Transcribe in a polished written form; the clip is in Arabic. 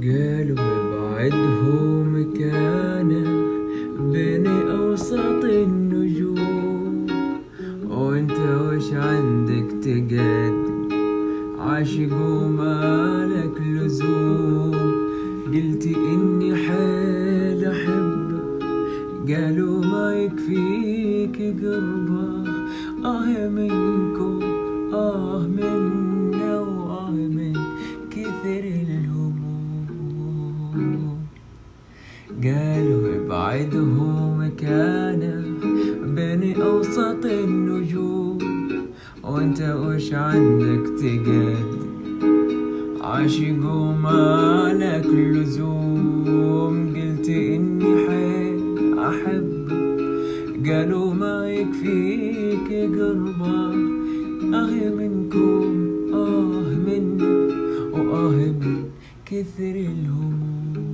قالوا ابعده مكانه بين أوساط النجوم، وانت وش عندك تقدم عاشق ومالك لزوم. قلتي اني حيل احبه، قالوا ما يكفيك قربه. منكم منا من كثر الهموم. قالوا ابعده مكانه بين أوسط النجوم، وانت وش عندك تقدم عاشق ومالك لزوم. قلتي اني حيل احب، قالوا ما يكفيك قربه. منكم منا من كثر الهموم.